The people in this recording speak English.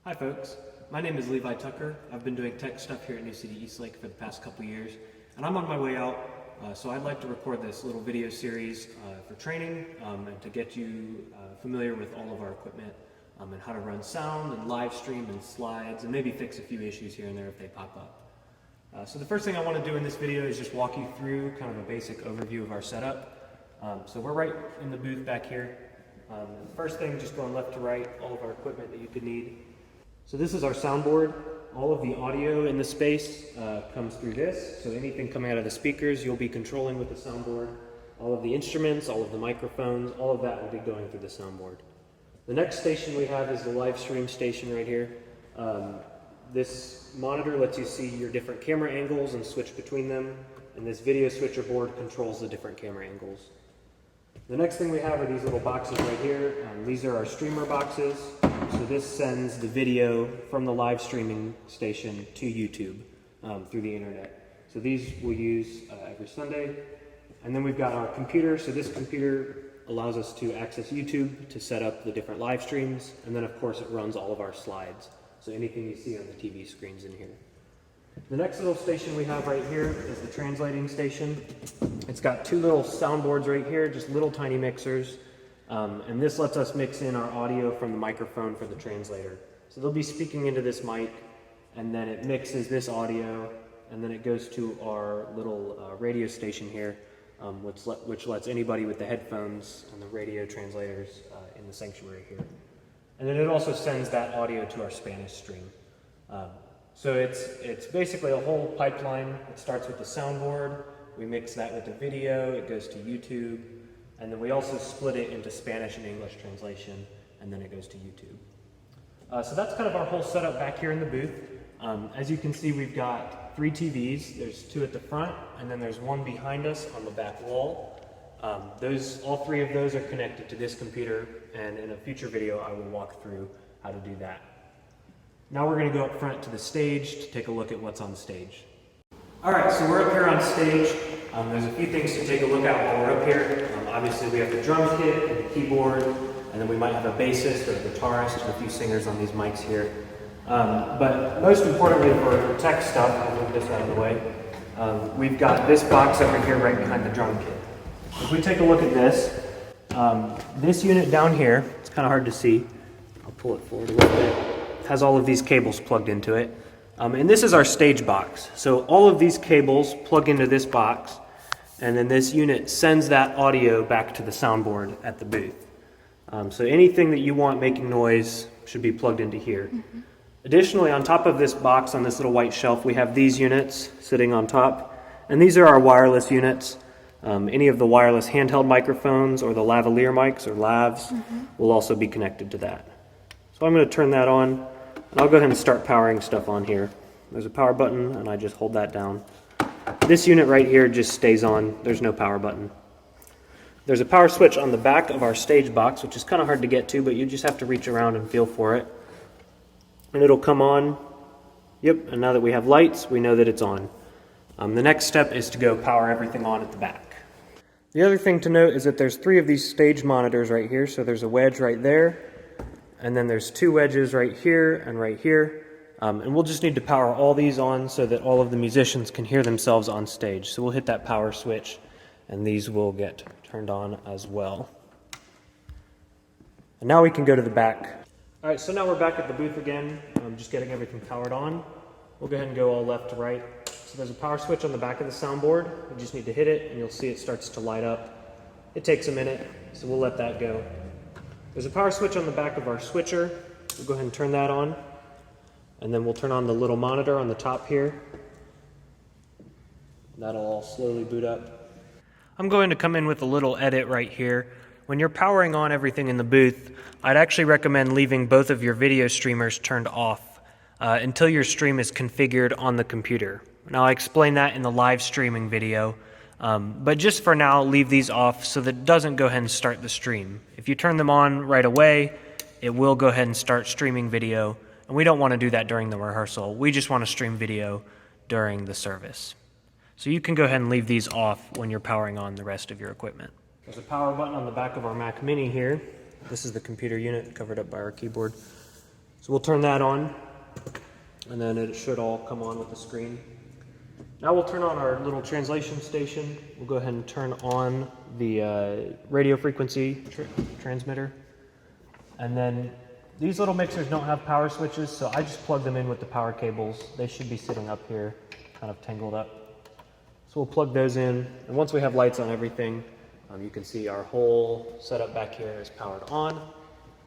Hi folks, my name is Levi Tucker. I've been doing tech stuff here at New City Eastlake for the past couple years, and I'm on my way out, so I'd like to record this little video series for training and to get you familiar with all of our equipment and how to run sound and live stream and slides and maybe fix a few issues here and there if they pop up. So the first thing I want to do in this video is just walk you through kind of a basic overview of our setup. So we're right in the booth back here. The first thing, just going left to right, all of our equipment that you could need. So this is our soundboard. All of the audio in the space comes through this. So anything coming out of the speakers, you'll be controlling with the soundboard. All of the instruments, all of the microphones, all of that will be going through the soundboard. The next station we have is the live stream station right here. This monitor lets you see your different camera angles and switch between them. And this video switcher board controls the different camera angles. The next thing we have are these little boxes right here. These are our streamer boxes. So this sends the video from the live streaming station to YouTube through the internet. So these we'll use every Sunday. And then we've got our computer. So this computer allows us to access YouTube to set up the different live streams. And then of course it runs all of our slides. So anything you see on the TV screens in here. The next little station we have right here is the translating station. It's got two little soundboards right here, just little tiny mixers. And this lets us mix in our audio from the microphone for the translator. So they'll be speaking into this mic, and then it mixes this audio, and then it goes to our little radio station here, which lets anybody with the headphones and the radio translators in the sanctuary here. And then it also sends that audio to our Spanish stream. So it's basically a whole pipeline. It starts with the soundboard, we mix that with the video, it goes to YouTube, and then we also split it into Spanish and English translation, and then it goes to YouTube. So that's kind of our whole setup back here in the booth. As you can see, we've got 3 TVs. There's 2 at the front, and then there's 1 behind us on the back wall. All 3 of those are connected to this computer, and in a future video I will walk through how to do that. Now we're going to go up front to the stage to take a look at what's on stage. Alright, so we're up here on stage. There's a few things to take a look at while we're up here. Obviously we have the drum kit and the keyboard, and then we might have a bassist or a guitarist and a few singers on these mics here. But most importantly for tech stuff, I'll move this out of the way, we've got this box over here right behind the drum kit. If we take a look at this, this unit down here, it's kind of hard to see. I'll pull it forward a little bit. It has all of these cables plugged into it. And this is our stage box. So all of these cables plug into this box, and then this unit sends that audio back to the soundboard at the booth. So anything that you want making noise should be plugged into here. Mm-hmm. Additionally, on top of this box on this little white shelf, we have these units sitting on top, and these are our wireless units. Any of the wireless handheld microphones or the lavalier mics or lavs will also be connected to that. So I'm going to turn that on. And I'll go ahead and start powering stuff on here. There's a power button, and I just hold that down. This unit right here just stays on. There's no power button. There's a power switch on the back of our stage box, which is kind of hard to get to, but you just have to reach around and feel for it. And it'll come on. Yep, and now that we have lights, we know that it's on. The next step is to go power everything on at the back. The other thing to note is that there's 3 of these stage monitors right here, so there's a wedge right there. And then there's 2 wedges right here and right here. And we'll just need to power all these on so that all of the musicians can hear themselves on stage. So we'll hit that power switch, and these will get turned on as well. And now we can go to the back. All right, so now we're back at the booth again. Just getting everything powered on. We'll go ahead and go all left to right. So there's a power switch on the back of the soundboard. You just need to hit it, and you'll see it starts to light up. It takes a minute, so we'll let that go. There's a power switch on the back of our switcher. We'll go ahead and turn that on. And then we'll turn on the little monitor on the top here. That'll all slowly boot up. I'm going to come in with a little edit right here. When you're powering on everything in the booth, I'd actually recommend leaving both of your video streamers turned off until your stream is configured on the computer. And I'll explain that in the live streaming video. But just for now, leave these off so that it doesn't go ahead and start the stream. If you turn them on right away, it will go ahead and start streaming video, and we don't want to do that during the rehearsal. We just want to stream video during the service. So you can go ahead and leave these off when you're powering on the rest of your equipment. There's a power button on the back of our Mac Mini here. This is the computer unit covered up by our keyboard. So we'll turn that on, and then it should all come on with the screen. Now we'll turn on our little translation station. We'll go ahead and turn on the radio frequency transmitter. And then these little mixers don't have power switches, so I just plug them in with the power cables. They should be sitting up here, kind of tangled up. So we'll plug those in, and once we have lights on everything, you can see our whole setup back here is powered on.